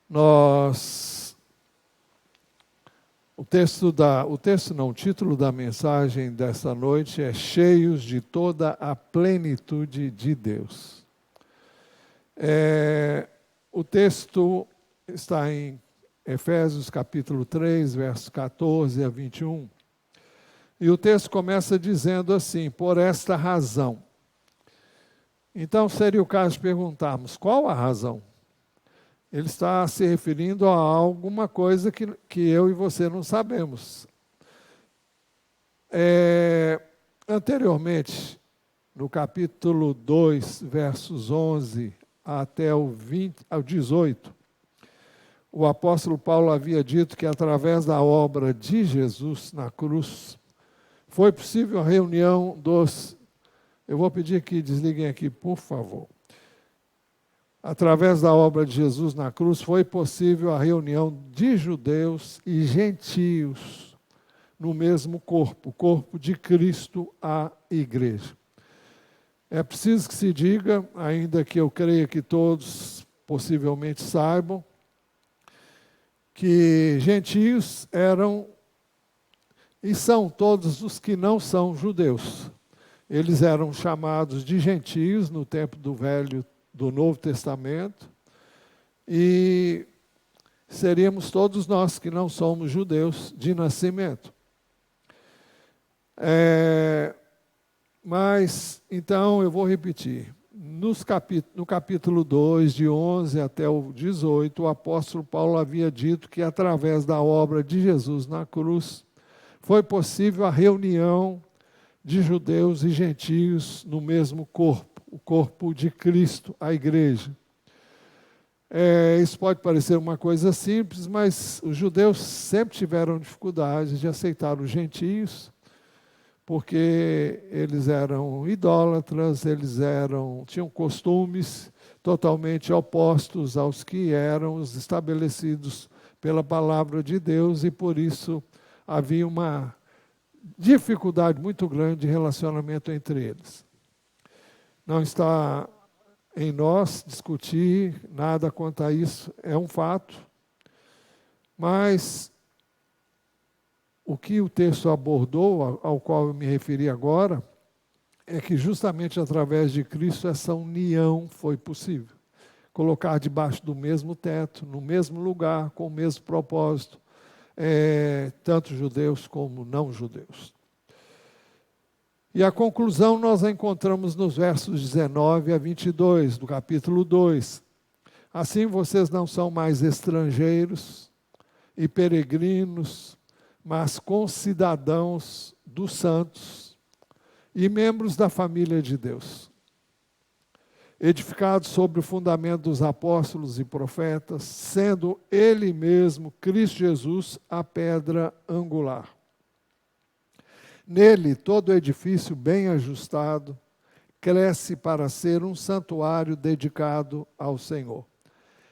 Nós, o título da mensagem dessa noite é Cheios de toda a plenitude de Deus. O texto está em Efésios capítulo 3, versos 14 a 21. E o texto começa dizendo assim: por esta razão. Então seria o caso de perguntarmos, qual a razão? Ele está se referindo a alguma coisa que eu e você não sabemos. Anteriormente, no capítulo 2, versos 11 até o 18, o apóstolo Paulo havia dito que através da obra de Jesus na cruz, foi possível a reunião dos... Eu vou pedir que desliguem aqui, por favor. Através da obra de Jesus na cruz, foi possível a reunião de judeus e gentios no mesmo corpo, o corpo de Cristo, a igreja. É preciso que se diga, ainda que eu creia que todos possivelmente saibam, que gentios eram e são todos os que não são judeus. Eles eram chamados de gentios no tempo do Novo Testamento, e seríamos todos nós que não somos judeus de nascimento. Mas, então, eu vou repetir. No capítulo 2, de 11 até o 18, o apóstolo Paulo havia dito que, através da obra de Jesus na cruz, foi possível a reunião de judeus e gentios no mesmo corpo, o corpo de Cristo, a igreja. Isso pode parecer uma coisa simples, mas os judeus sempre tiveram dificuldade de aceitar os gentios, porque eles eram idólatras, tinham costumes totalmente opostos aos que eram os estabelecidos pela palavra de Deus, e por isso havia uma dificuldade muito grande de relacionamento entre eles. Não está em nós discutir nada quanto a isso, é um fato, mas o que o texto abordou, ao qual eu me referi agora, é que justamente através de Cristo essa união foi possível. Colocar debaixo do mesmo teto, no mesmo lugar, com o mesmo propósito, tanto judeus como não judeus. E a conclusão nós a encontramos nos versos 19 a 22 do capítulo 2. Assim vocês não são mais estrangeiros e peregrinos, mas concidadãos dos santos e membros da família de Deus, edificados sobre o fundamento dos apóstolos e profetas, sendo Ele mesmo, Cristo Jesus, a pedra angular. Nele, todo edifício bem ajustado cresce para ser um santuário dedicado ao Senhor.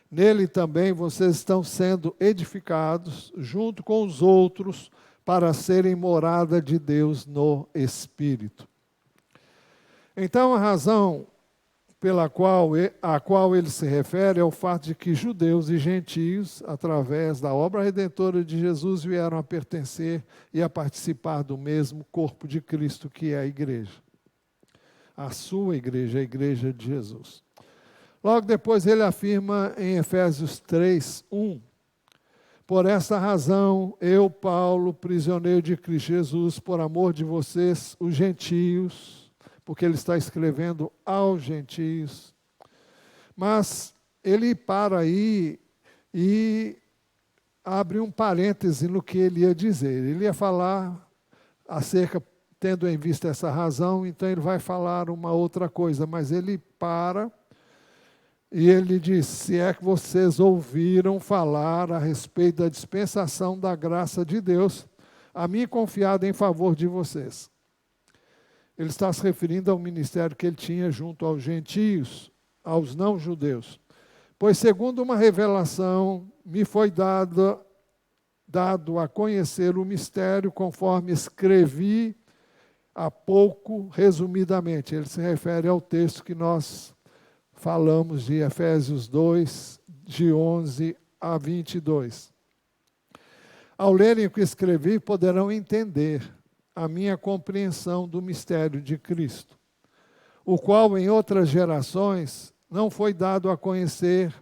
Nele também vocês estão sendo edificados, junto com os outros, para serem morada de Deus no Espírito. Então, a razão a qual ele se refere é o fato de que judeus e gentios, através da obra redentora de Jesus, vieram a pertencer e a participar do mesmo corpo de Cristo, que é a igreja. A sua igreja, a igreja de Jesus. Logo depois ele afirma em Efésios 3, 1, por esta razão, eu, Paulo, prisioneiro de Cristo Jesus, por amor de vocês, os gentios, porque ele está escrevendo aos gentios. Mas ele para aí e abre um parêntese no que ele ia dizer. Ele ia falar tendo em vista essa razão, então ele vai falar uma outra coisa, mas ele para e ele diz: se é que vocês ouviram falar a respeito da dispensação da graça de Deus, a mim confiada em favor de vocês. Ele está se referindo ao ministério que ele tinha junto aos gentios, aos não-judeus. Pois, segundo uma revelação, me foi dado a conhecer o mistério, conforme escrevi há pouco, resumidamente. Ele se refere ao texto que nós falamos de Efésios 2, de 11 a 22. Ao lerem o que escrevi, poderão entender a minha compreensão do mistério de Cristo, o qual em outras gerações não foi dado a conhecer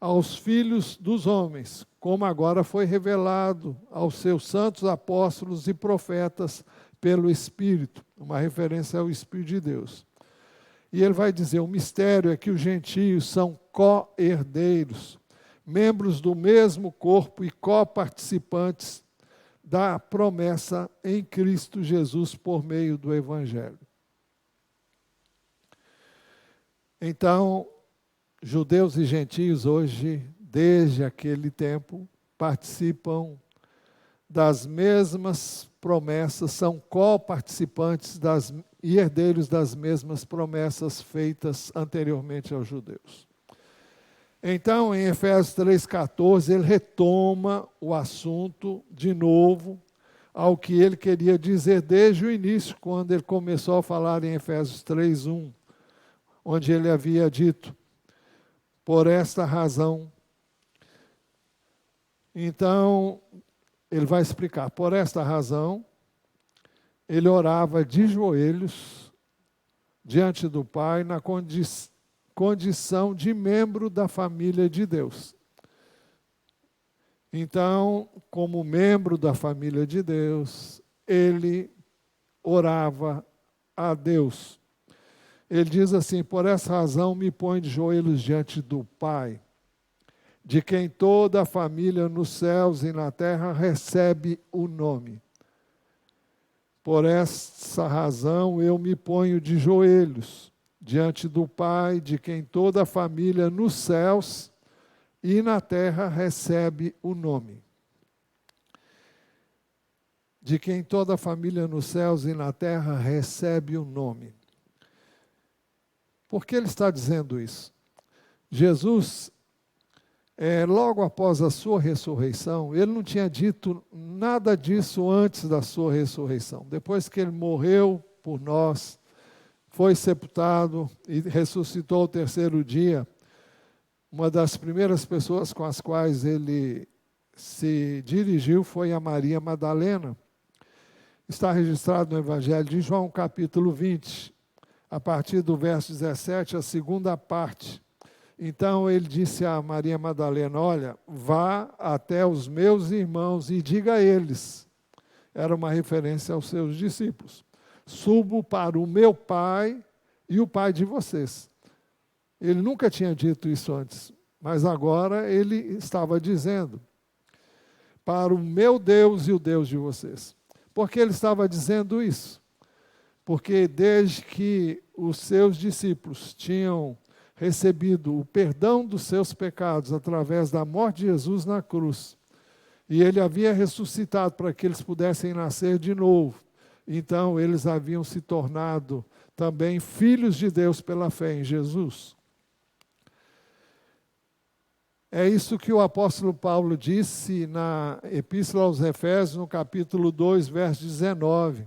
aos filhos dos homens, como agora foi revelado aos seus santos apóstolos e profetas pelo Espírito, uma referência ao Espírito de Deus. E ele vai dizer, o mistério é que os gentios são co-herdeiros, membros do mesmo corpo e co-participantes da promessa em Cristo Jesus por meio do Evangelho. Então, judeus e gentios hoje, desde aquele tempo, participam das mesmas promessas, são co-participantes e herdeiros das mesmas promessas feitas anteriormente aos judeus. Então, em Efésios 3,14, ele retoma o assunto de novo ao que ele queria dizer desde o início, quando ele começou a falar em Efésios 3,1, onde ele havia dito, por esta razão. Então, ele vai explicar, por esta razão, ele orava de joelhos diante do Pai na condição de membro da família de Deus. Então, como membro da família de Deus, ele orava a Deus. Ele diz assim, por essa razão me põe de joelhos diante do Pai, de quem toda a família nos céus e na terra recebe o nome. Por essa razão eu me ponho de joelhos diante do Pai, de quem toda a família nos céus e na terra recebe o nome. De quem toda a família nos céus e na terra recebe o nome. Por que ele está dizendo isso? Jesus, logo após a sua ressurreição, ele não tinha dito nada disso antes da sua ressurreição. Depois que ele morreu por nós, foi sepultado e ressuscitou ao terceiro dia, uma das primeiras pessoas com as quais ele se dirigiu foi a Maria Madalena. Está registrado no Evangelho de João, capítulo 20, a partir do verso 17, a segunda parte. Então ele disse a Maria Madalena, olha, vá até os meus irmãos e diga a eles, era uma referência aos seus discípulos, subo para o meu Pai e o Pai de vocês. Ele nunca tinha dito isso antes, mas agora ele estava dizendo, para o meu Deus e o Deus de vocês. Por que ele estava dizendo isso? Porque desde que os seus discípulos tinham recebido o perdão dos seus pecados através da morte de Jesus na cruz, e ele havia ressuscitado para que eles pudessem nascer de novo, então eles haviam se tornado também filhos de Deus pela fé em Jesus. É isso que o apóstolo Paulo disse na Epístola aos Efésios, no capítulo 2, verso 19.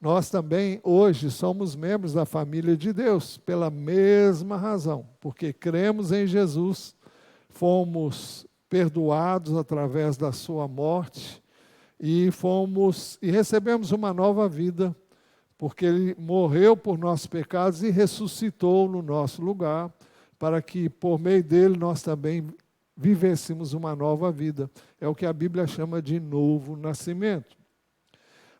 Nós também, hoje, somos membros da família de Deus, pela mesma razão, porque cremos em Jesus, fomos perdoados através da sua morte e recebemos uma nova vida, porque ele morreu por nossos pecados e ressuscitou no nosso lugar, para que por meio dele nós também vivêssemos uma nova vida. É o que a Bíblia chama de novo nascimento.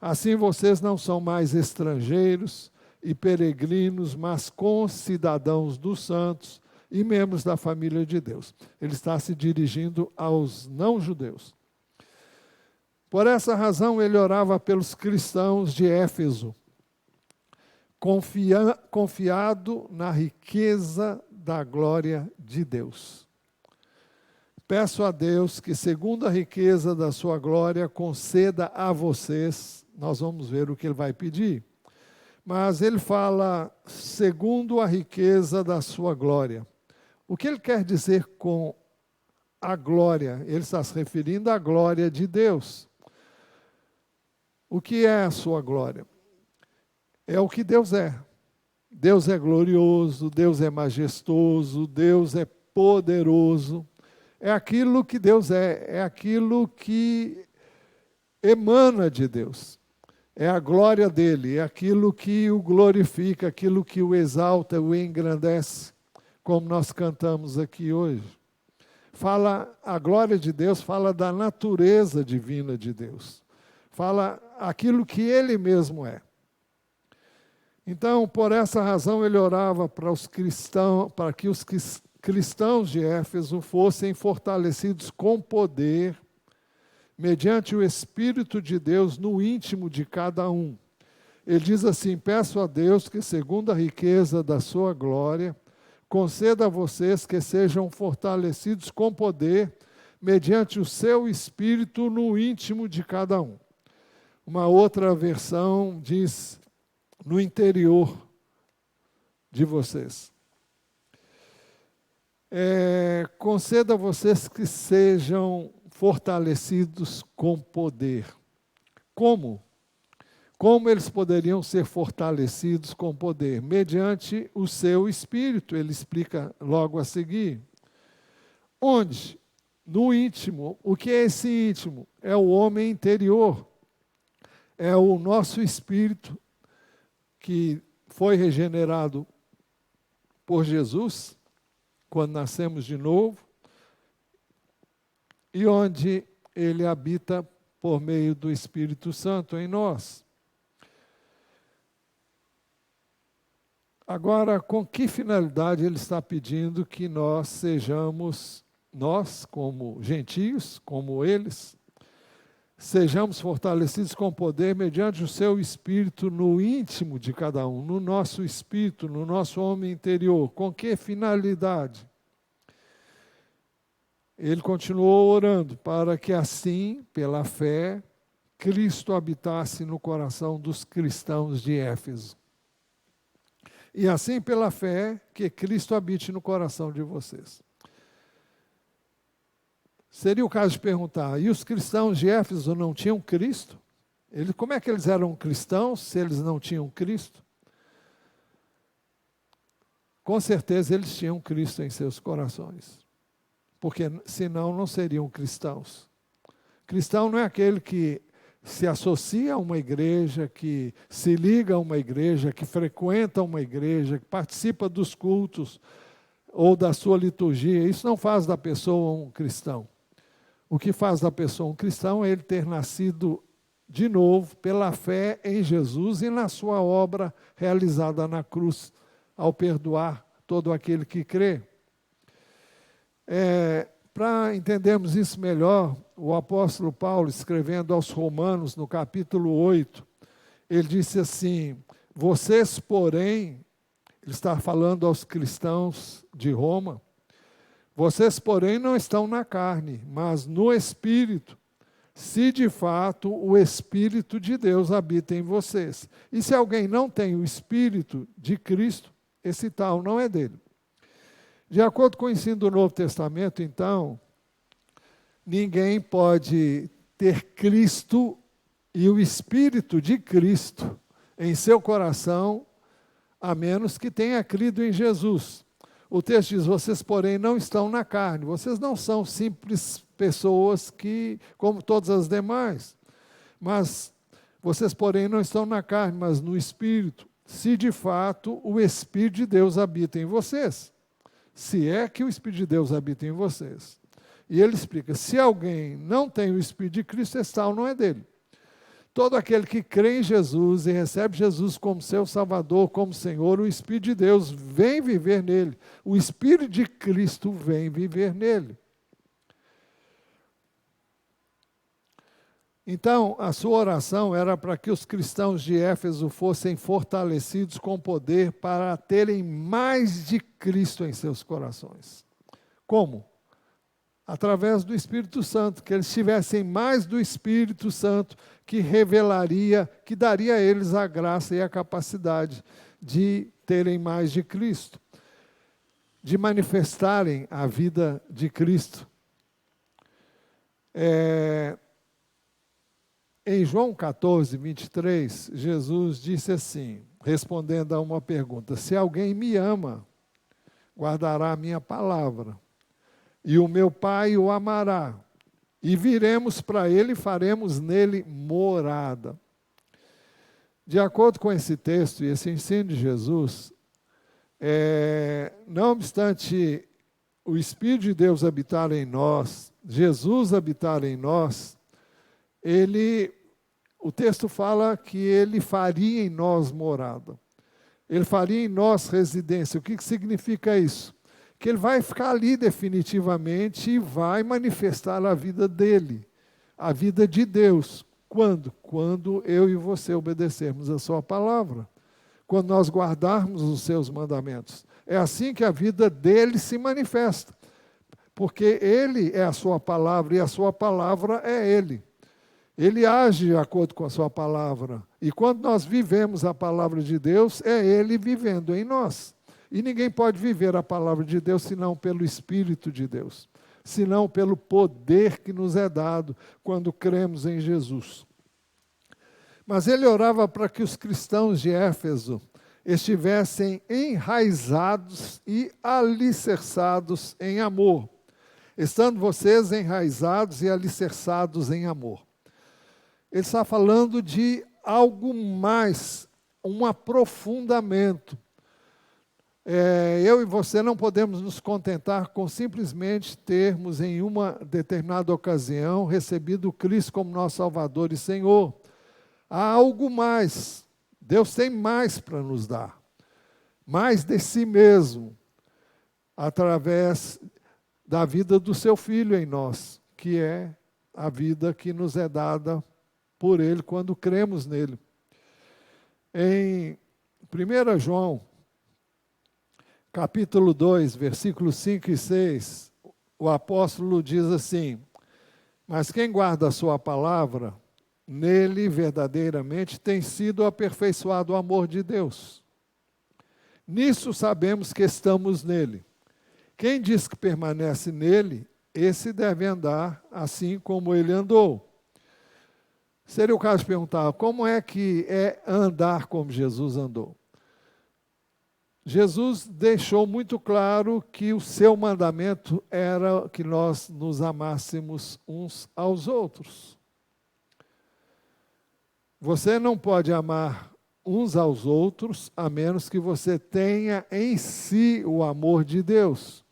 Assim vocês não são mais estrangeiros e peregrinos, mas concidadãos dos santos e membros da família de Deus. Ele está se dirigindo aos não-judeus. Por essa razão ele orava pelos cristãos de Éfeso, confiado na riqueza da glória de Deus. Peço a Deus que, segundo a riqueza da sua glória, conceda a vocês, nós vamos ver o que ele vai pedir, mas ele fala, segundo a riqueza da sua glória. O que ele quer dizer com a glória? Ele está se referindo à glória de Deus. O que é a sua glória? É o que Deus é. Deus é glorioso, Deus é majestoso, Deus é poderoso. é aquilo que Deus é aquilo que emana de Deus. É a glória dele, é aquilo que o glorifica, aquilo que o exalta, o engrandece, como nós cantamos aqui hoje. A glória de Deus fala da natureza divina de Deus. Fala aquilo que ele mesmo é. Então, por essa razão, ele orava para que os cristãos de Éfeso fossem fortalecidos com poder, mediante o Espírito de Deus no íntimo de cada um. Ele diz assim: peço a Deus que, segundo a riqueza da sua glória, conceda a vocês que sejam fortalecidos com poder, mediante o seu Espírito no íntimo de cada um. Uma outra versão diz: no interior de vocês. Conceda a vocês que sejam fortalecidos com poder. Como? Como eles poderiam ser fortalecidos com poder? Mediante o seu espírito, ele explica logo a seguir. Onde? No íntimo. O que é esse íntimo? É o homem interior. É o nosso espírito que foi regenerado por Jesus, quando nascemos de novo, e onde ele habita por meio do Espírito Santo em nós. Agora, com que finalidade ele está pedindo que nós sejamos, nós como gentios, como eles, sejamos fortalecidos com poder mediante o seu Espírito no íntimo de cada um, no nosso espírito, no nosso homem interior. Com que finalidade? Ele continuou orando para que assim, pela fé, Cristo habitasse no coração dos cristãos de Éfeso. E assim, pela fé, que Cristo habite no coração de vocês. Seria o caso de perguntar: e os cristãos de Éfeso não tinham Cristo? Como é que eles eram cristãos se eles não tinham Cristo? Com certeza eles tinham Cristo em seus corações, porque senão não seriam cristãos. Cristão não é aquele que se associa a uma igreja, que se liga a uma igreja, que frequenta uma igreja, que participa dos cultos ou da sua liturgia. Isso não faz da pessoa um cristão. O que faz da pessoa um cristão é ele ter nascido de novo pela fé em Jesus e na sua obra realizada na cruz, ao perdoar todo aquele que crê. Para entendermos isso melhor, o apóstolo Paulo, escrevendo aos Romanos, no capítulo 8, ele disse assim: vocês, porém, ele está falando aos cristãos de Roma, vocês, porém, não estão na carne, mas no Espírito, se de fato o Espírito de Deus habita em vocês. E se alguém não tem o Espírito de Cristo, esse tal não é dele. De acordo com o ensino do Novo Testamento, então, ninguém pode ter Cristo e o Espírito de Cristo em seu coração, a menos que tenha crido em Jesus. O texto diz: vocês, porém, não estão na carne. Vocês não são simples pessoas como todas as demais. Mas vocês, porém, não estão na carne, mas no Espírito, se de fato o Espírito de Deus habita em vocês. Se é que o Espírito de Deus habita em vocês. E ele explica: se alguém não tem o Espírito de Cristo, esse tal não é dele. Todo aquele que crê em Jesus e recebe Jesus como seu Salvador, como Senhor, o Espírito de Deus vem viver nele. O Espírito de Cristo vem viver nele. Então, a sua oração era para que os cristãos de Éfeso fossem fortalecidos com poder para terem mais de Cristo em seus corações. Como? Através do Espírito Santo, que eles tivessem mais do Espírito Santo, que revelaria, que daria a eles a graça e a capacidade de terem mais de Cristo, de manifestarem a vida de Cristo. Em João 14, 23, Jesus disse assim, respondendo a uma pergunta: se alguém me ama, guardará a minha palavra, e o meu Pai o amará. E viremos para ele e faremos nele morada. De acordo com esse texto e esse ensino de Jesus, não obstante o Espírito de Deus habitar em nós, Jesus habitar em nós, o texto fala que ele faria em nós morada. Ele faria em nós residência. O que significa isso? Que ele vai ficar ali definitivamente e vai manifestar a vida dele, a vida de Deus. Quando? Quando eu e você obedecermos a sua palavra. Quando nós guardarmos os seus mandamentos. É assim que a vida dele se manifesta. Porque ele é a sua palavra e a sua palavra é ele. Ele age de acordo com a sua palavra. E quando nós vivemos a palavra de Deus, é ele vivendo em nós. E ninguém pode viver a palavra de Deus senão pelo Espírito de Deus. Senão pelo poder que nos é dado quando cremos em Jesus. Mas ele orava para que os cristãos de Éfeso estivessem enraizados e alicerçados em amor. Estando vocês enraizados e alicerçados em amor. Ele está falando de algo mais, um aprofundamento. Eu e você não podemos nos contentar com simplesmente termos em uma determinada ocasião recebido Cristo como nosso Salvador e Senhor. Há algo mais. Deus tem mais para nos dar. Mais de si mesmo, através da vida do seu Filho em nós, que é a vida que nos é dada por Ele quando cremos nele. Em 1 João, capítulo 2, versículos 5 e 6, o apóstolo diz assim: mas quem guarda a sua palavra, nele verdadeiramente tem sido aperfeiçoado o amor de Deus. Nisso sabemos que estamos nele. Quem diz que permanece nele, esse deve andar assim como ele andou. Seria o caso de perguntar, como é que é andar como Jesus andou? Jesus deixou muito claro que o seu mandamento era que nós nos amássemos uns aos outros. Você não pode amar uns aos outros, a menos que você tenha em si o amor de Deus.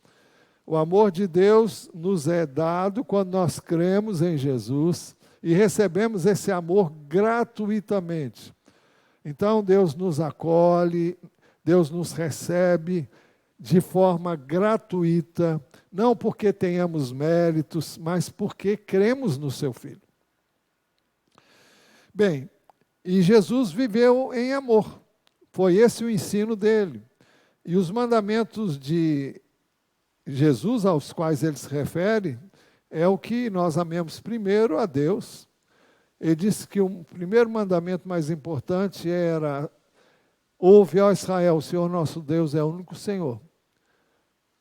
O amor de Deus nos é dado quando nós cremos em Jesus e recebemos esse amor gratuitamente. Então Deus nos acolhe, Deus nos recebe de forma gratuita, não porque tenhamos méritos, mas porque cremos no seu Filho. Bem, e Jesus viveu em amor. Foi esse o ensino dele. E os mandamentos de Jesus, aos quais ele se refere, é o que nós amemos primeiro a Deus. Ele disse que o primeiro mandamento mais importante era: ouve, ó Israel, o Senhor nosso Deus é o único Senhor.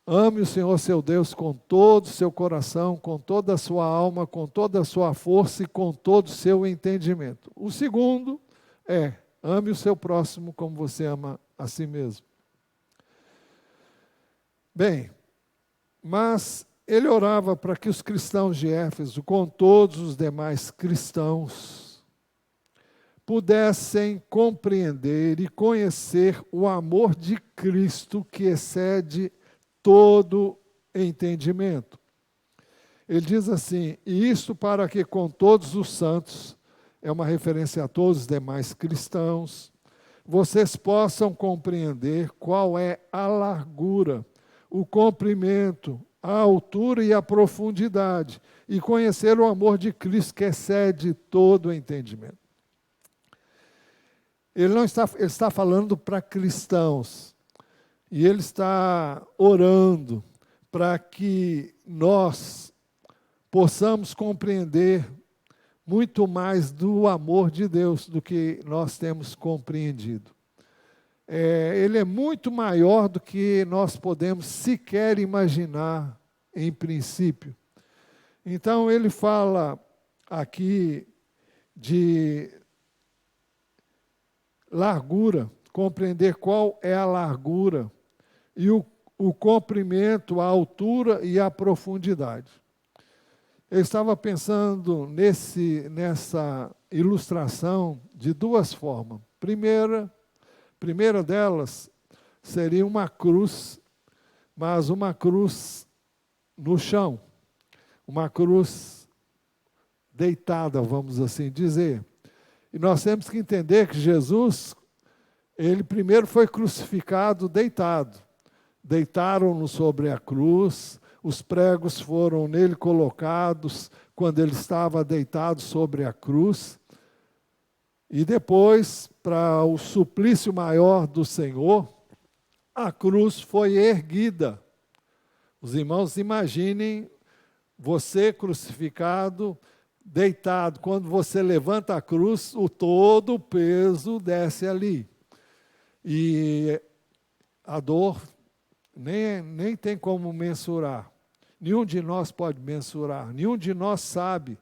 Ame o Senhor seu Deus com todo o seu coração, com toda a sua alma, com toda a sua força e com todo o seu entendimento. O segundo é: ame o seu próximo como você ama a si mesmo. Bem, mas ele orava para que os cristãos de Éfeso, com todos os demais cristãos, pudessem compreender e conhecer o amor de Cristo que excede todo entendimento. Ele diz assim: e isto para que com todos os santos, é uma referência a todos os demais cristãos, vocês possam compreender qual é a largura, o comprimento, a altura e a profundidade, e conhecer o amor de Cristo que excede todo o entendimento. Ele está falando para cristãos, e ele está orando para que nós possamos compreender muito mais do amor de Deus do que nós temos compreendido. Ele é muito maior do que nós podemos sequer imaginar em princípio. Então ele fala aqui de largura, compreender qual é a largura e o comprimento, a altura e a profundidade. Eu estava pensando nessa ilustração de duas formas. Primeira delas seria uma cruz, mas uma cruz no chão, uma cruz deitada, vamos assim dizer. E nós temos que entender que Jesus, ele primeiro foi crucificado deitado. Deitaram-no sobre a cruz, os pregos foram nele colocados quando ele estava deitado sobre a cruz. E depois, para o suplício maior do Senhor, a cruz foi erguida. Os irmãos, imaginem você crucificado, deitado. Quando você levanta a cruz, todo o peso desce ali. E a dor nem tem como mensurar. Nenhum de nós pode mensurar. Nenhum de nós sabe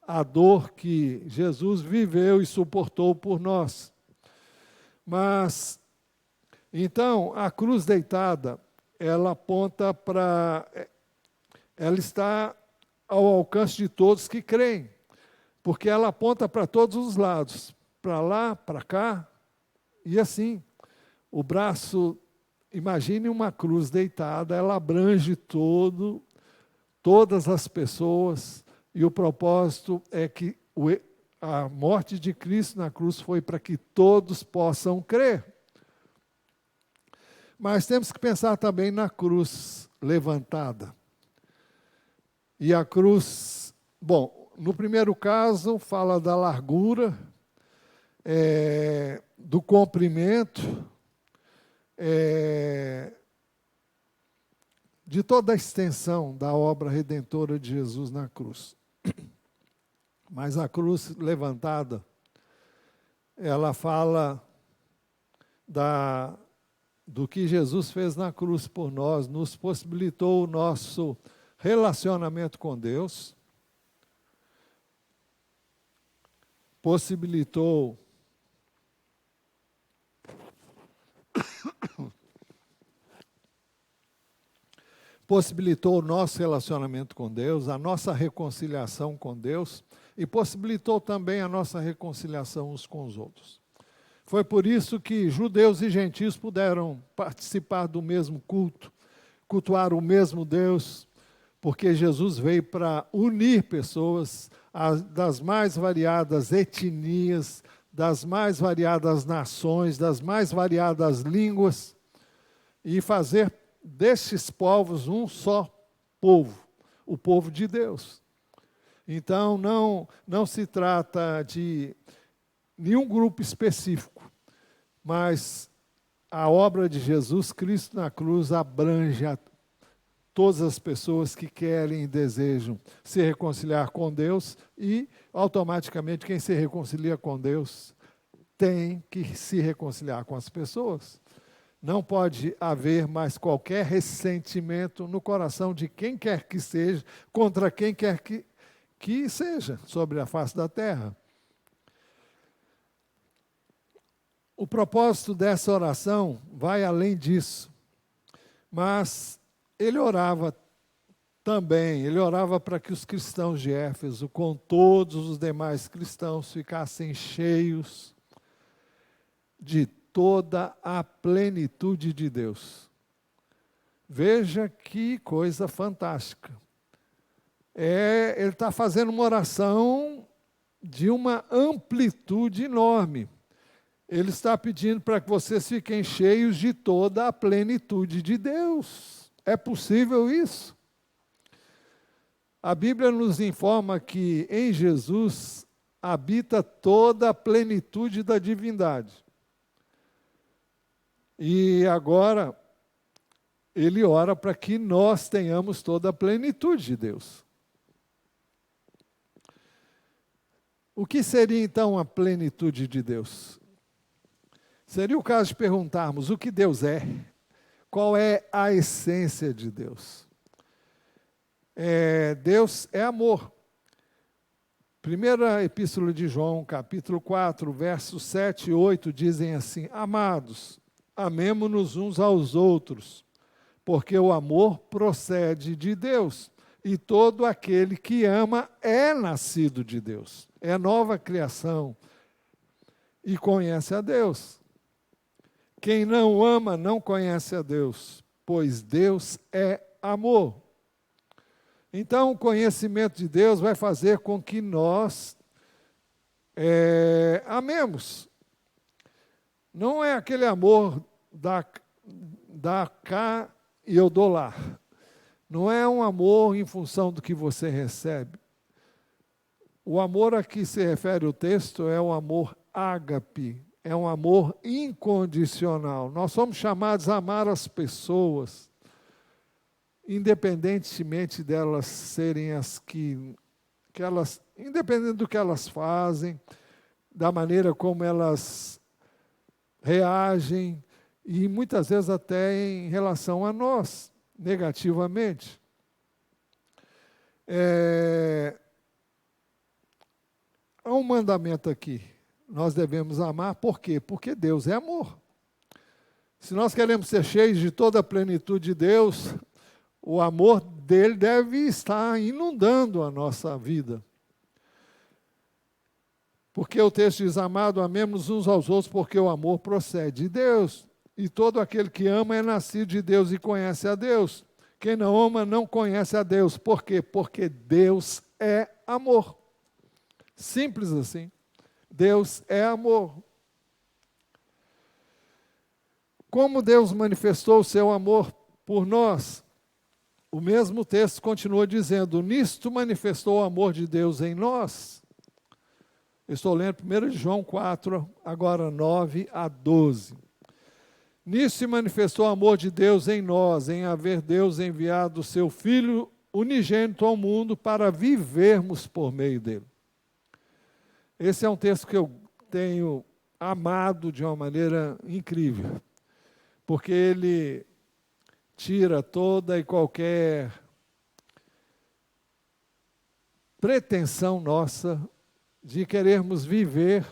a dor que Jesus viveu e suportou por nós. Mas, então, a cruz deitada, ela aponta para... Ela está ao alcance de todos que creem, porque ela aponta para todos os lados, para lá, para cá, e assim. O braço, imagine uma cruz deitada, ela abrange todas as pessoas, e o propósito é que a morte de Cristo na cruz foi para que todos possam crer. Mas temos que pensar também na cruz levantada. E a cruz, bom, no primeiro caso fala da largura, do comprimento, de toda a extensão da obra redentora de Jesus na cruz. Mas a cruz levantada, ela fala do que Jesus fez na cruz por nós, nos possibilitou o nosso relacionamento com Deus, possibilitou o nosso relacionamento com Deus, a nossa reconciliação com Deus, e possibilitou também a nossa reconciliação uns com os outros. Foi por isso que judeus e gentios puderam participar do mesmo culto, cultuar o mesmo Deus, porque Jesus veio para unir pessoas das mais variadas etnias, das mais variadas nações, das mais variadas línguas, e fazer destes povos um só povo, o povo de Deus. Então, não se trata de nenhum grupo específico, mas a obra de Jesus Cristo na cruz abrange a todas as pessoas que querem e desejam se reconciliar com Deus, e automaticamente quem se reconcilia com Deus tem que se reconciliar com as pessoas. Não pode haver mais qualquer ressentimento no coração de quem quer que seja, contra quem quer que seja, sobre a face da terra. O propósito dessa oração vai além disso, mas ele orava também, ele orava para que os cristãos de Éfeso, com todos os demais cristãos, ficassem cheios de toda a plenitude de Deus. Veja que coisa fantástica. Ele está fazendo uma oração de uma amplitude enorme. Ele está pedindo para que vocês fiquem cheios de toda a plenitude de Deus. É possível isso? A Bíblia nos informa que em Jesus habita toda a plenitude da divindade. E agora, ele ora para que nós tenhamos toda a plenitude de Deus. O que seria então a plenitude de Deus? Seria o caso de perguntarmos o que Deus é, qual é a essência de Deus. Deus é amor. Primeira Epístola de João, capítulo 4, versos 7 e 8, dizem assim: Amados, amemo-nos uns aos outros, porque o amor procede de Deus. E todo aquele que ama é nascido de Deus, é nova criação e conhece a Deus. Quem não ama não conhece a Deus, pois Deus é amor. Então, o conhecimento de Deus vai fazer com que nós amemos. Não é aquele amor da cá e eu dou lá. Não é um amor em função do que você recebe. O amor a que se refere o texto é o amor ágape, é um amor incondicional. Nós somos chamados a amar as pessoas, independentemente delas serem as que elas, independente do que elas fazem, da maneira como elas reagem, e muitas vezes até em relação a nós, negativamente. Há um mandamento aqui, nós devemos amar, por quê? Porque Deus é amor. Se nós queremos ser cheios de toda a plenitude de Deus, o amor dele deve estar inundando a nossa vida. Porque o texto diz, amado, amemos uns aos outros, porque o amor procede de Deus. E todo aquele que ama é nascido de Deus e conhece a Deus. Quem não ama não conhece a Deus. Por quê? Porque Deus é amor. Simples assim. Deus é amor. Como Deus manifestou o seu amor por nós? O mesmo texto continua dizendo, nisto manifestou o amor de Deus em nós. Eu estou lendo 1 João 4, agora 9 a 12. Nisso se manifestou o amor de Deus em nós, em haver Deus enviado o seu Filho unigênito ao mundo para vivermos por meio dele. Esse é um texto que eu tenho amado de uma maneira incrível, porque ele tira toda e qualquer pretensão nossa de querermos viver,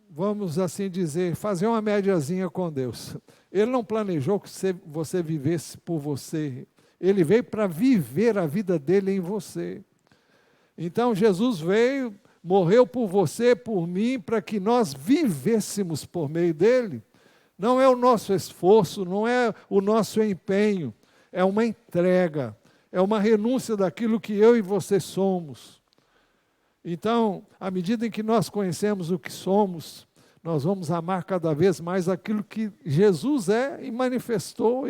vamos assim dizer, fazer uma médiazinha com Deus. Ele não planejou que você vivesse por você. Ele veio para viver a vida dele em você. Então, Jesus veio, morreu por você, por mim, para que nós vivêssemos por meio dele. Não é o nosso esforço, não é o nosso empenho, é uma entrega, é uma renúncia daquilo que eu e você somos. Então, à medida em que nós conhecemos o que somos, nós vamos amar cada vez mais aquilo que Jesus é e manifestou.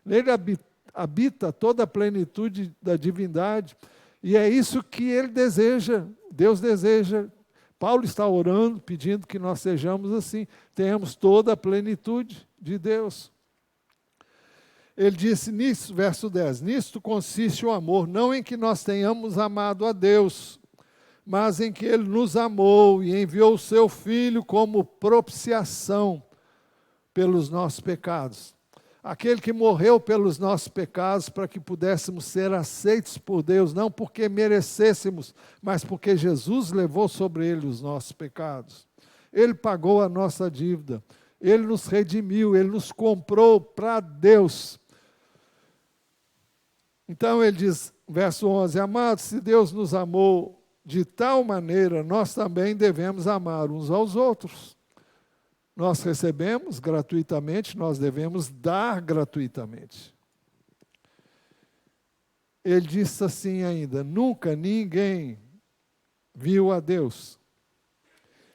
Nele habita toda a plenitude da divindade. E é isso que ele deseja, Deus deseja. Paulo está orando, pedindo que nós sejamos assim, tenhamos toda a plenitude de Deus. Ele disse nisso, verso 10, nisto consiste o amor, não em que nós tenhamos amado a Deus, mas em que Ele nos amou e enviou o Seu Filho como propiciação pelos nossos pecados. Aquele que morreu pelos nossos pecados para que pudéssemos ser aceitos por Deus, não porque merecêssemos, mas porque Jesus levou sobre Ele os nossos pecados. Ele pagou a nossa dívida, Ele nos redimiu, Ele nos comprou para Deus. Então ele diz, verso 11, amados, se Deus nos amou de tal maneira, nós também devemos amar uns aos outros. Nós recebemos gratuitamente, nós devemos dar gratuitamente. Ele disse assim ainda, nunca ninguém viu a Deus.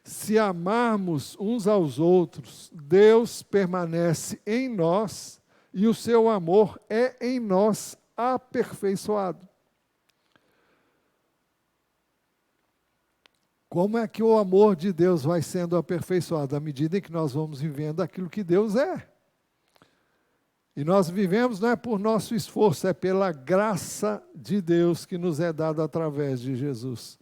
Se amarmos uns aos outros, Deus permanece em nós e o seu amor é em nós aperfeiçoado. Como é que o amor de Deus vai sendo aperfeiçoado? À medida em que nós vamos vivendo aquilo que Deus é. E nós vivemos não é por nosso esforço, é pela graça de Deus que nos é dada através de Jesus.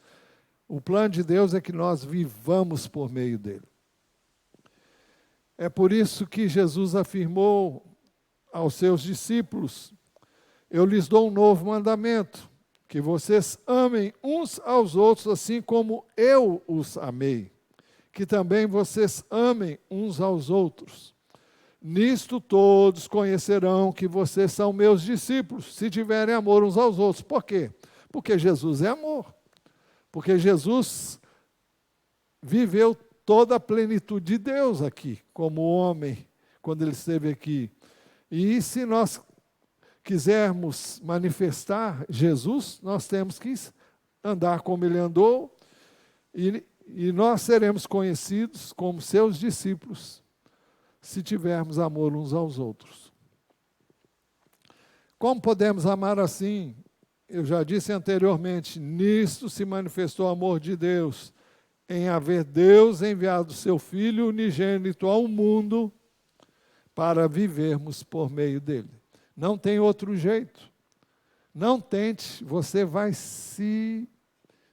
O plano de Deus é que nós vivamos por meio dele. É por isso que Jesus afirmou aos seus discípulos, eu lhes dou um novo mandamento, que vocês amem uns aos outros assim como eu os amei. Que também vocês amem uns aos outros. Nisto todos conhecerão que vocês são meus discípulos, se tiverem amor uns aos outros. Por quê? Porque Jesus é amor. Porque Jesus viveu toda a plenitude de Deus aqui, como homem, quando ele esteve aqui. E se nós quisermos manifestar Jesus, nós temos que andar como ele andou, e nós seremos conhecidos como seus discípulos, se tivermos amor uns aos outros. Como podemos amar assim? Eu já disse anteriormente, nisto se manifestou o amor de Deus, em haver Deus enviado seu Filho unigênito ao mundo para vivermos por meio dele. Não tem outro jeito. Não tente, você vai se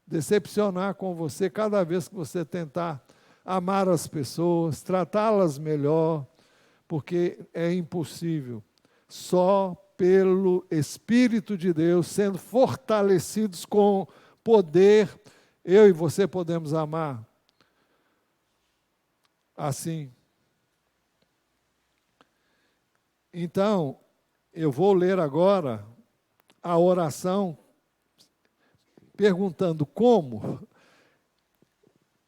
decepcionar com você cada vez que você tentar amar as pessoas, tratá-las melhor, porque é impossível. Só pelo Espírito de Deus, sendo fortalecidos com poder, eu e você podemos amar assim. Então, eu vou ler agora a oração, perguntando como.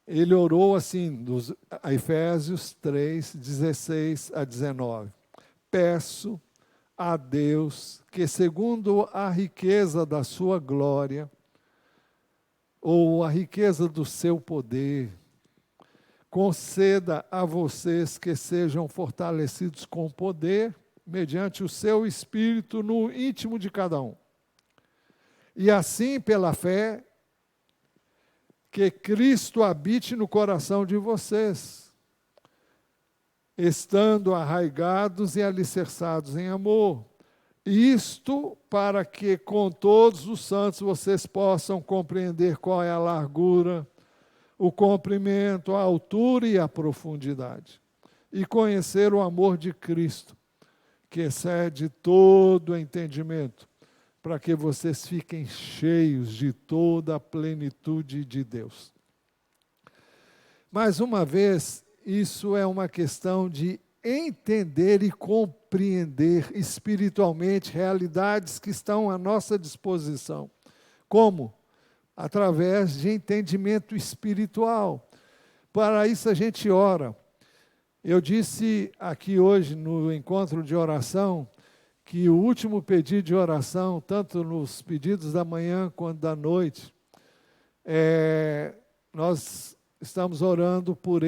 Ele orou assim, dos Efésios 3, 16 a 19. Peço a Deus que, segundo a riqueza da sua glória, ou a riqueza do seu poder, conceda a vocês que sejam fortalecidos com poder, mediante o seu Espírito no íntimo de cada um. E assim, pela fé, que Cristo habite no coração de vocês, estando arraigados e alicerçados em amor. Isto para que com todos os santos vocês possam compreender qual é a largura, o comprimento, a altura e a profundidade. E conhecer o amor de Cristo, que excede todo entendimento, para que vocês fiquem cheios de toda a plenitude de Deus. Mais uma vez, isso é uma questão de entender e compreender espiritualmente realidades que estão à nossa disposição. Como? Através de entendimento espiritual. Para isso a gente ora. Eu disse aqui hoje no encontro de oração que o último pedido de oração, tanto nos pedidos da manhã quanto da noite, nós estamos orando por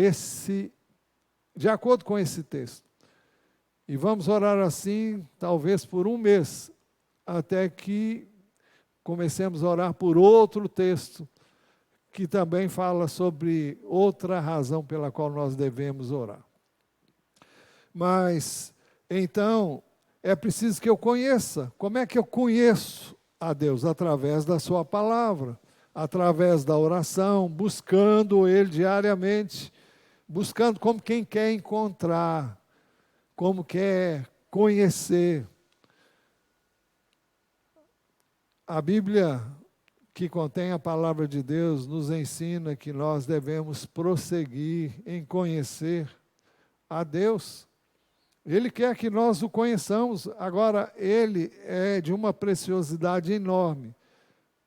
de acordo com esse texto. E vamos orar assim, talvez por um mês, até que comecemos a orar por outro texto, que também fala sobre outra razão pela qual nós devemos orar. Mas, então, é preciso que eu conheça. Como é que eu conheço a Deus? Através da sua palavra, através da oração, buscando Ele diariamente, buscando como quem quer encontrar, como quer conhecer. A Bíblia, que contém a palavra de Deus, nos ensina que nós devemos prosseguir em conhecer a Deus. Ele quer que nós o conheçamos. Agora, Ele é de uma preciosidade enorme.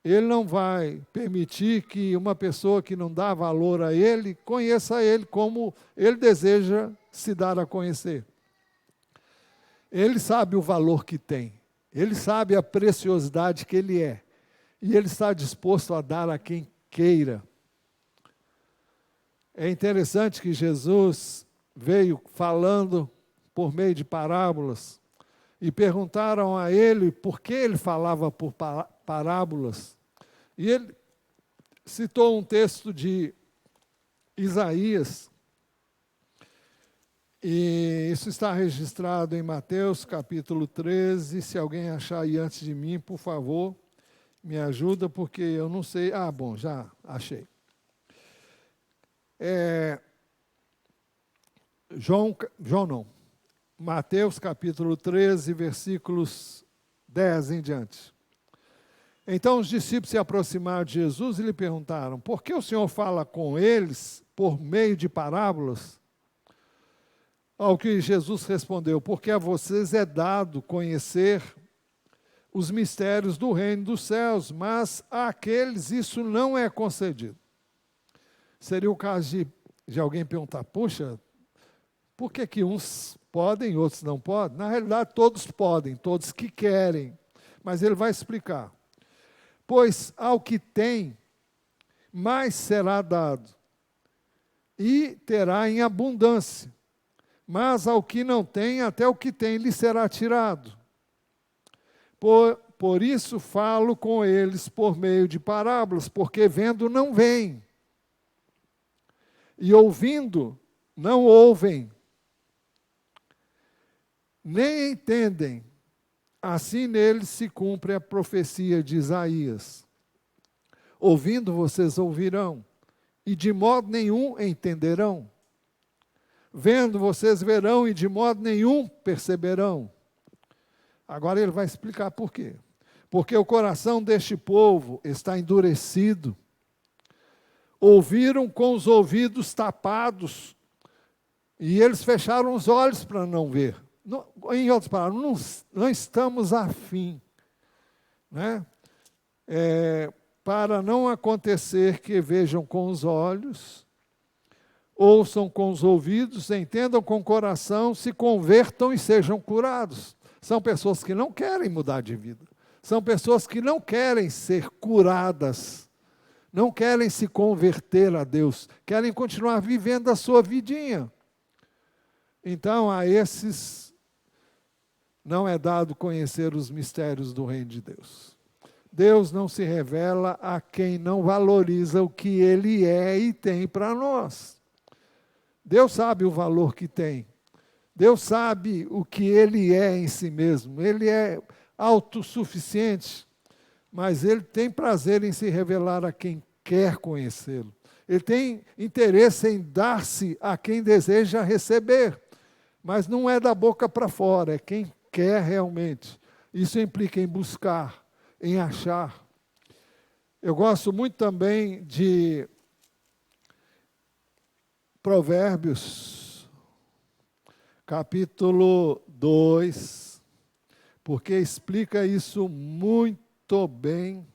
Ele não vai permitir que uma pessoa que não dá valor a Ele, conheça Ele como Ele deseja se dar a conhecer. Ele sabe o valor que tem. Ele sabe a preciosidade que Ele é. E Ele está disposto a dar a quem queira. É interessante que Jesus veio falando por meio de parábolas, e perguntaram a ele por que ele falava por parábolas. E ele citou um texto de Isaías, e isso está registrado em Mateus capítulo 13, se alguém achar aí antes de mim, por favor, me ajuda, porque eu não sei. Ah, bom, já achei. Mateus capítulo 13, versículos 10 em diante. Então os discípulos se aproximaram de Jesus e lhe perguntaram: por que o Senhor fala com eles por meio de parábolas? Ao que Jesus respondeu: porque a vocês é dado conhecer os mistérios do reino dos céus, mas àqueles isso não é concedido. Seria o caso de alguém perguntar: puxa, por que que uns podem e outros não podem? Na realidade, todos podem, todos que querem. Mas ele vai explicar. Pois ao que tem, mais será dado, e terá em abundância. Mas ao que não tem, até o que tem lhe será tirado. Por isso falo com eles por meio de parábolas, porque vendo não veem, e ouvindo não ouvem, nem entendem. Assim neles se cumpre a profecia de Isaías. Ouvindo vocês ouvirão, e de modo nenhum entenderão. Vendo vocês verão, e de modo nenhum perceberão. Agora ele vai explicar por quê. Porque o coração deste povo está endurecido. Ouviram com os ouvidos tapados, e eles fecharam os olhos para não ver. Em outras palavras, não estamos afim, né? Para não acontecer que vejam com os olhos, ouçam com os ouvidos, entendam com o coração, se convertam e sejam curados. São pessoas que não querem mudar de vida. São pessoas que não querem ser curadas. Não querem se converter a Deus. Querem continuar vivendo a sua vidinha. Então, a esses não é dado conhecer os mistérios do reino de Deus. Deus não se revela a quem não valoriza o que Ele é e tem para nós. Deus sabe o valor que tem. Deus sabe o que Ele é em si mesmo. Ele é autossuficiente, mas Ele tem prazer em se revelar a quem quer conhecê-lo. Ele tem interesse em dar-se a quem deseja receber, mas não é da boca para fora, é quem quer realmente. Isso implica em buscar, em achar. Eu gosto muito também de Provérbios, capítulo 2, porque explica isso muito bem,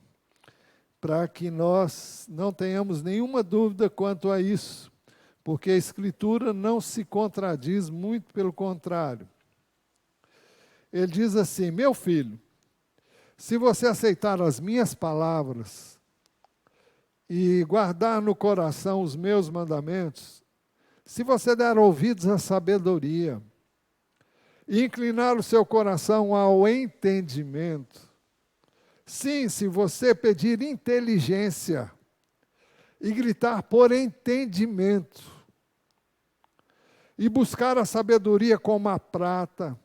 para que nós não tenhamos nenhuma dúvida quanto a isso, porque a Escritura não se contradiz, muito pelo contrário. Ele diz assim: meu filho, se você aceitar as minhas palavras e guardar no coração os meus mandamentos, se você der ouvidos à sabedoria e inclinar o seu coração ao entendimento, sim, se você pedir inteligência e gritar por entendimento, e buscar a sabedoria como a prata,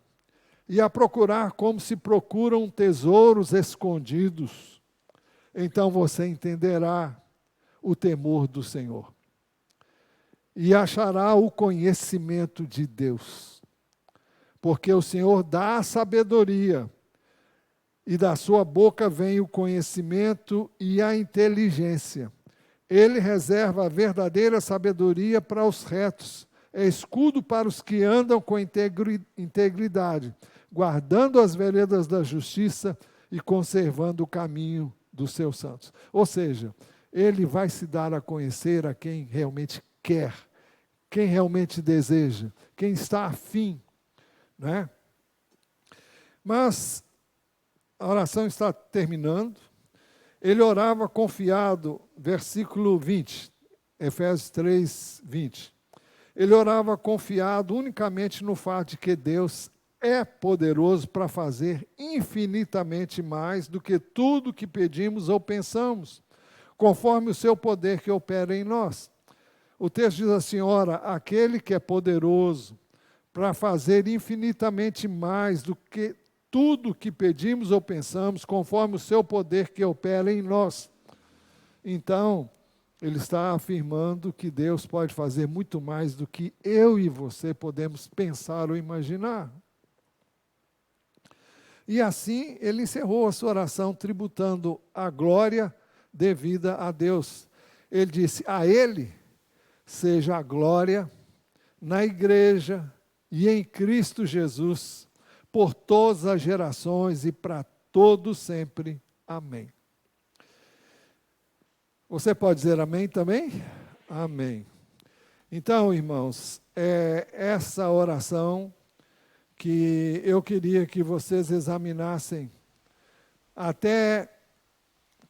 e a procurar como se procuram tesouros escondidos, então você entenderá o temor do Senhor e achará o conhecimento de Deus, porque o Senhor dá a sabedoria, e da sua boca vem o conhecimento e a inteligência. Ele reserva a verdadeira sabedoria para os retos, é escudo para os que andam com integridade, guardando as veredas da justiça e conservando o caminho dos seus santos. Ou seja, ele vai se dar a conhecer a quem realmente quer, quem realmente deseja, quem está afim, né? Mas a oração está terminando. Ele orava confiado, versículo 20, Efésios 3, 20. Ele orava confiado unicamente no fato de que Deus é poderoso para fazer infinitamente mais do que tudo que pedimos ou pensamos, conforme o seu poder que opera em nós. O texto diz assim: ora, aquele que é poderoso para fazer infinitamente mais do que tudo que pedimos ou pensamos, conforme o seu poder que opera em nós. Então, ele está afirmando que Deus pode fazer muito mais do que eu e você podemos pensar ou imaginar. E assim, ele encerrou a sua oração tributando a glória devida a Deus. Ele disse: a Ele seja a glória na igreja, e em Cristo Jesus, por todas as gerações e para todo sempre. Amém. Você pode dizer amém também? Amém. Então, irmãos, é essa oração que eu queria que vocês examinassem até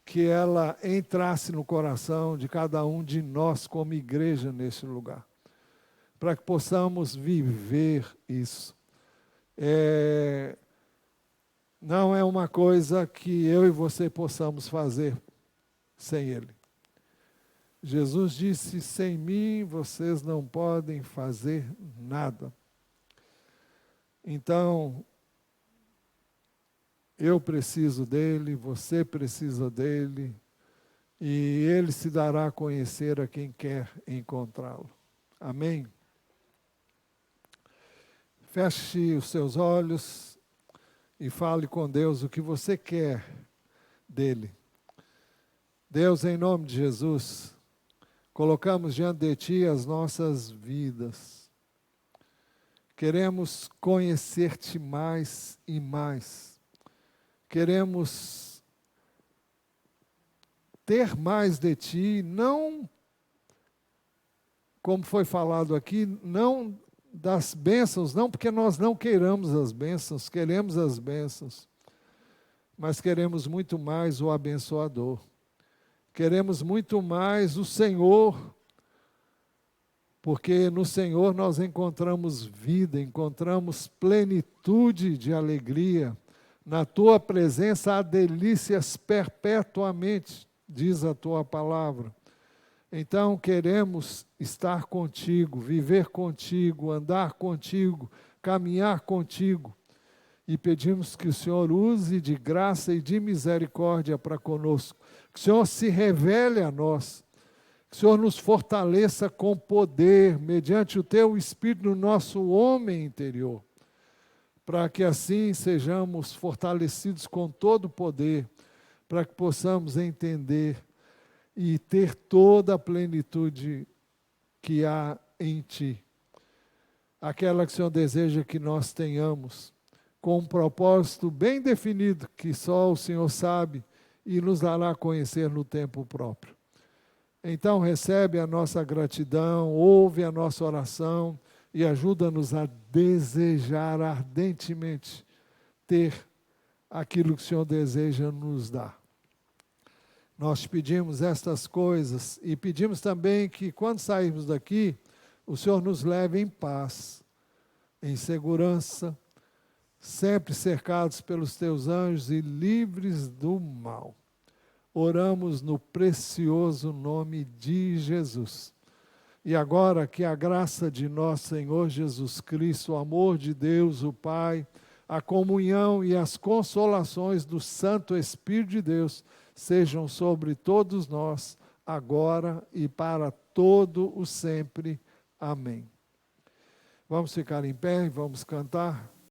que ela entrasse no coração de cada um de nós como igreja neste lugar, para que possamos viver isso. Não é uma coisa que eu e você possamos fazer sem Ele. Jesus disse, sem mim vocês não podem fazer nada. Então, eu preciso dele, você precisa dele, e ele se dará a conhecer a quem quer encontrá-lo. Amém? Feche os seus olhos e fale com Deus o que você quer dele. Deus, em nome de Jesus, colocamos diante de Ti as nossas vidas. Queremos conhecer-te mais e mais. Queremos ter mais de Ti, não, como foi falado aqui, não das bênçãos, não porque nós não queiramos as bênçãos, queremos as bênçãos, mas queremos muito mais o abençoador. Queremos muito mais o Senhor, porque no Senhor nós encontramos vida, encontramos plenitude de alegria. Na Tua presença há delícias perpetuamente, diz a Tua palavra. Então queremos estar contigo, viver contigo, andar contigo, caminhar contigo. E pedimos que o Senhor use de graça e de misericórdia para conosco. Que o Senhor se revele a nós. Que o Senhor nos fortaleça com poder, mediante o Teu Espírito no nosso homem interior. Para que assim sejamos fortalecidos com todo o poder, para que possamos entender e ter toda a plenitude que há em Ti. Aquela que o Senhor deseja que nós tenhamos, com um propósito bem definido, que só o Senhor sabe e nos dará a conhecer no tempo próprio. Então recebe a nossa gratidão, ouve a nossa oração e ajuda-nos a desejar ardentemente ter aquilo que o Senhor deseja nos dar. Nós pedimos estas coisas e pedimos também que quando sairmos daqui, o Senhor nos leve em paz, em segurança, sempre cercados pelos Teus anjos e livres do mal. Oramos no precioso nome de Jesus. E agora que a graça de nosso Senhor Jesus Cristo, o amor de Deus, o Pai, a comunhão e as consolações do Santo Espírito de Deus sejam sobre todos nós, agora e para todo o sempre. Amém. Vamos ficar em pé e vamos cantar.